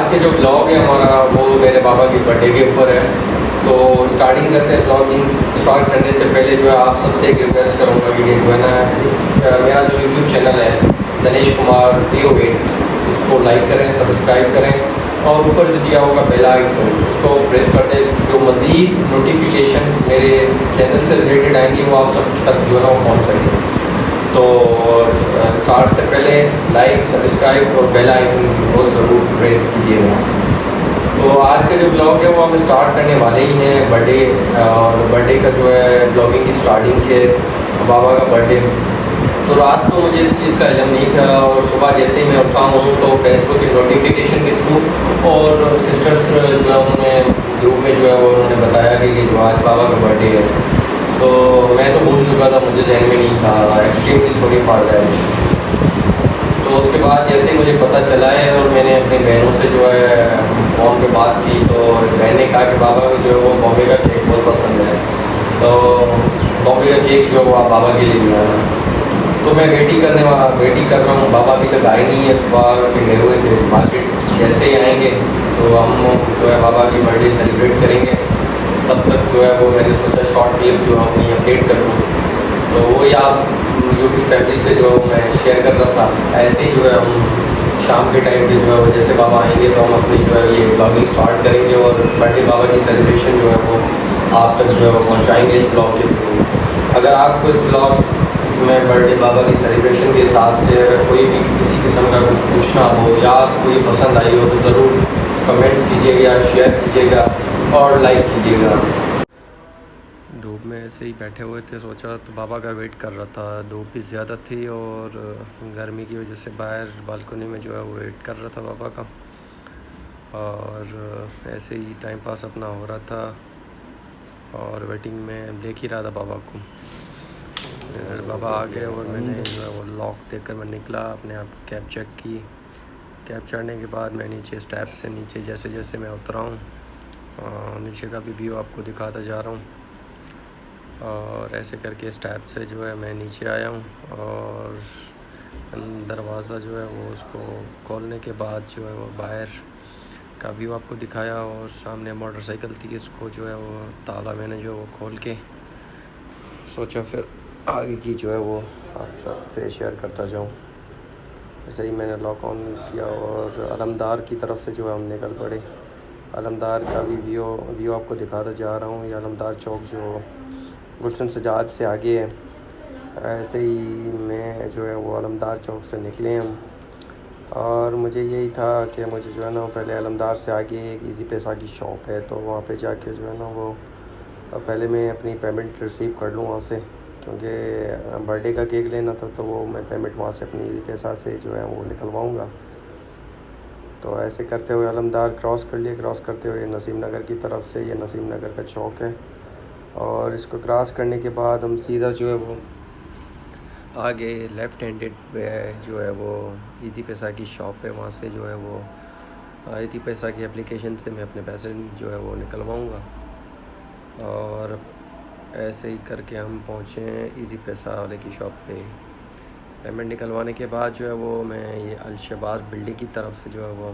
आज के जो ब्लॉग है हमारा वो मेरे पापा की बर्थडे के ऊपर है। तो स्टार्टिंग करते हैं। ब्लॉगिंग स्टार्ट करने से पहले जो है आप सबसे एक रिक्वेस्ट करूँगा कि जो है ना मेरा जो यूट्यूब चैनल है दिनेश कुमार 08, उसको लाइक करें, सब्सक्राइब करें और ऊपर जो दिया होगा बेल आइकन उसको प्रेस कर दें। जो मज़ीद नोटिफिकेशंस मेरे चैनल से रिलेटेड आएंगी वो आप सब तक जो है ना वो पहुँच सकें। तो स्टार्ट से पहले लाइक, सब्सक्राइब और बेल आइकन को ज़रूर प्रेस कीजिएगा। तो आज का जो ब्लॉग है वो हम स्टार्ट करने वाले ही हैं बर्थडे, और बर्थडे का जो है ब्लॉगिंग की स्टार्टिंग के बाबा का बर्थडे। तो रात को मुझे इस चीज़ का इल्म नहीं था और सुबह जैसे ही मैं उठा हूँ तो फेसबुक की नोटिफिकेशन के थ्रू और सिस्टर्स जो है उन्होंने ग्रुप में जो है वो उन्होंने बताया कि जो आज बाबा का बर्थडे है। तो मैं तो भूल चुका था, मुझे जहन में नहीं था। Extremely sorry for that. तो उसके बाद जैसे मुझे पता चला है और मैंने अपनी बहनों से जो है फ़ोन पे बात की तो बहन ने कहा कि बाबा को जो है वो बॉम्बे का केक बहुत पसंद है, तो बॉम्बे का केक जो है वो आप बाबा के लिए ले आना। तो मैं वेट कर रहा हूँ। बाबा अभी तक आए नहीं है, सुबह से गए हुए थे मार्केट। जैसे ही आएंगे तो हम जो है बाबा की बर्थडे सेलिब्रेट करेंगे। तब तक जो है वो मैंने सोचा शॉर्ट क्लिप जो है अपनी अपडेट कर लूँ, तो वही आप यूट्यूब फैमिली से जो मैं शेयर कर रहा था। ऐसे ही जो है हम शाम के टाइम पे जो है जैसे बाबा आएंगे तो हम अपनी जो है ये ब्लॉगिंग स्टार्ट करेंगे और बर्थडे बाबा की सेलिब्रेशन जो है वो आप तक जो है वो पहुँचाएँगे इस ब्लॉग के थ्रू। अगर आपको इस ब्लॉग में बर्थडे बाबा की सेलिब्रेशन के हिसाब से कोई भी किसी किस्म का कुछ पूछना हो या आपको ये पसंद आई हो तो ज़रूर कमेंट्स कीजिएगा, शेयर कीजिएगा और लाइक कीजिएगा। धूप में ऐसे ही बैठे हुए थे, सोचा तो बाबा का वेट कर रहा था। धूप भी ज़्यादा थी और गर्मी की वजह से बाहर बालकनी में जो है वो वेट कर रहा था बाबा का, और ऐसे ही टाइम पास अपना हो रहा था और वेटिंग में देख ही रहा था बाबा को। बाबा आ गए और मैंने जो है वो लॉक देखकर मैं निकला, अपने आप कैब चेक की। कैब चढ़ने के बाद मैं नीचे स्टेप से नीचे जैसे जैसे मैं उतरा हूँ नीचे का भी व्यू आपको दिखाता जा रहा हूँ। और ऐसे करके स्टेप से जो है मैं नीचे आया हूँ और दरवाज़ा जो है वो उसको खोलने के बाद जो है वो बाहर का व्यू आपको दिखाया। और सामने मोटरसाइकिल थी, इसको जो है वो ताला मैंने जो वो खोल के सोचा फिर आगे की जो है वो आप सबसे शेयर करता जाऊँ। ऐसे ही मैंने लॉक ऑन किया और अलमदार की तरफ से जो है हम निकल पड़े। अलमदार का भी व्यू आपको दिखाता जा रहा हूँ। ये अलमदार चौक जो गुलशन सजाद से आगे है, ऐसे ही मैं जो है वो अलमदार चौक से निकले हम। और मुझे यही था कि मुझे जो है ना पहले अलमदार से आगे एक इजी पैसा की शॉप है, तो वहाँ पे जाके जो है ना वो पहले मैं अपनी पेमेंट रिसीव कर लूँ वहाँ से, क्योंकि बर्थडे का केक लेना था तो वो मैं पेमेंट वहाँ से अपनी इजी पैसा से जो है वो निकलवाऊँगा। तो ऐसे करते हुए अलमदार क्रॉस कर लिया। क्रॉस करते हुए नसीम नगर की तरफ से, ये नसीम नगर का चौक है, और इसको क्रॉस करने के बाद हम सीधा जो है वो आगे लेफ़्ट हैंडेड पे जो है वो इजी पैसा की शॉप है। वहाँ से जो है वो इजी पैसा की एप्लीकेशन से मैं अपने पैसे जो है वो निकलवाऊँगा। और ऐसे ही करके हम पहुँचे हैं इजी पैसा वाले की शॉप पे। पेमेंट निकलवाने के बाद जो है वो मैं ये अलशबाज बिल्डिंग की तरफ से जो है वो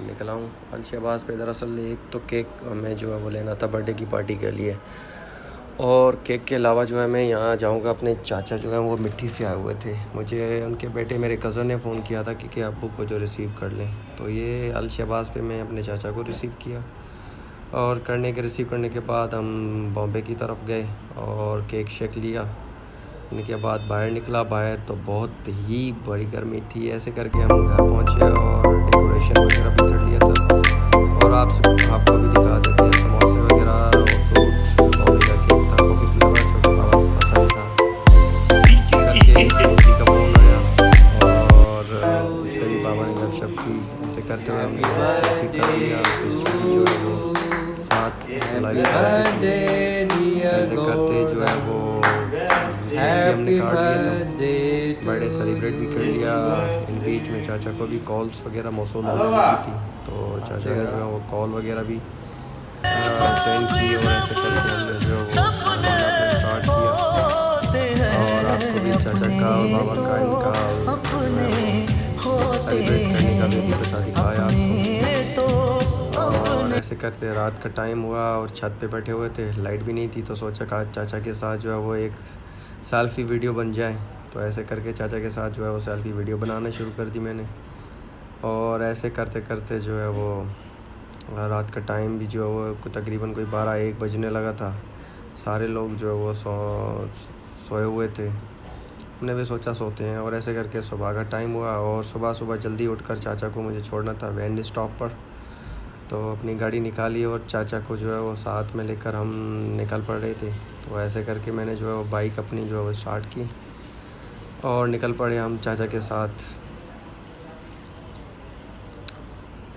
निकला हूँ। अलशबाज पे दरअसल एक तो केक हमें जो है वो लेना था बर्थडे की पार्टी के लिए, और केक के अलावा जो है मैं यहाँ जाऊँगा। अपने चाचा जो है वो मिट्टी से आए हुए थे, मुझे उनके बेटे मेरे कज़न ने फ़ोन किया था कि अब्बू को जो रिसीव कर लें। तो ये अलशबाज पे मैं अपने चाचा को रिसीव किया और रिसीव करने के बाद हम बॉम्बे की तरफ गए और केक शेक लिया। इनके बाद बाहर निकला। बाहर तो बहुत ही बड़ी गर्मी थी। ऐसे करके हम घर पहुँचे और डेकोरेशन वगैरह भी कर लिया था और आपको भी दिखा देते हैं समोसे वगैरह और फ्रूट। बॉम्बे का केक था, कॉफ़ी फ्लेवर, जो कि बाबा को पसंद था। करके रोटी का फोन आया और सभी बाबा ने गपशप की। ऐसे करते हुए हमने कॉफ़ी कर लिया, जो है वो साथ ऐसे करते जो है वो हमने काट लिया था, बर्थडे सेलिब्रेट भी कर लिया। इन बीच में चाचा को भी कॉल्स वगैरह मौसूल होने लगी थी, तो चाचा ने जो है वो कॉल वगैरह भी सेंड की और ऐसे करके हमने जो है वो स्टार्ट किया। और आपको भी चाचा का और बाबा का इनका सेलिब्रेट करने का भी बता दिखाया आपको। और ऐसे करते रात का टाइम हुआ और छत पे बैठे हुए थे, लाइट भी नहीं थी, तो सोचा चाचा के साथ जो है वो एक सेल्फ़ी वीडियो बन जाए। तो ऐसे करके चाचा के साथ जो है वो सेल्फ़ी वीडियो बनाना शुरू कर दी मैंने। और ऐसे करते करते जो है वो रात का टाइम भी जो है वो तकरीबन कोई 12-1 बजने लगा था। सारे लोग जो है वो सोए हुए थे, हमने भी सोचा सोते हैं। और ऐसे करके सुबह का टाइम हुआ और सुबह जल्दी उठकर चाचा को मुझे छोड़ना था वैन स्टॉप पर। तो अपनी गाड़ी निकाली और चाचा को जो है वो साथ में लेकर हम निकल पड़ रहे थे। तो ऐसे करके मैंने जो है वो बाइक अपनी जो है वो स्टार्ट की और निकल पड़े हम चाचा के साथ।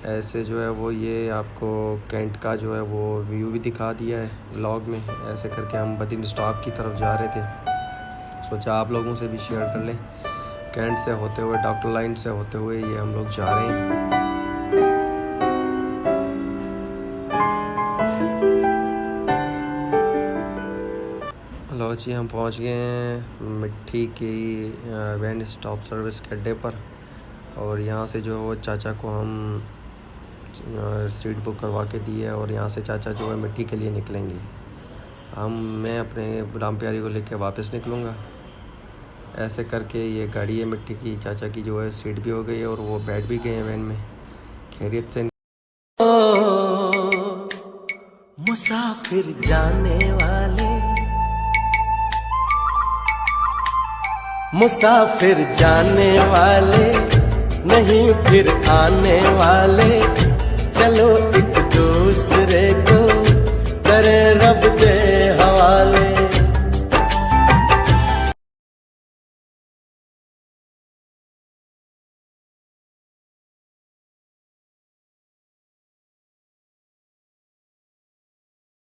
ऐसे जो है वो ये आपको कैंट का जो है वो व्यू भी दिखा दिया है व्लॉग में। ऐसे करके हम बदिन स्टॉप की तरफ जा रहे थे, सोचा आप लोगों से भी शेयर कर लें। कैंट से होते हुए डॉक्टर लाइन से होते हुए ये हम लोग जा रहे हैं। लो जी, हम पहुंच गए हैं मिट्टी की वैन स्टॉप सर्विस के अड्डे पर। और यहाँ से जो है वो चाचा को हम सीट बुक करवा के दी है और यहाँ से चाचा जो है मिट्टी के लिए निकलेंगे। मैं अपने राम प्यारी को लेकर वापस निकलूँगा। ऐसे करके ये गाड़ी है मिट्टी की, चाचा की जो है सीट भी हो गई है और वो बैठ भी गए हैं वैन में खैरियत से। मुसाफिर जाने वाले, मुसाफिर जाने वाले नहीं फिर आने वाले, चलो एक दूसरे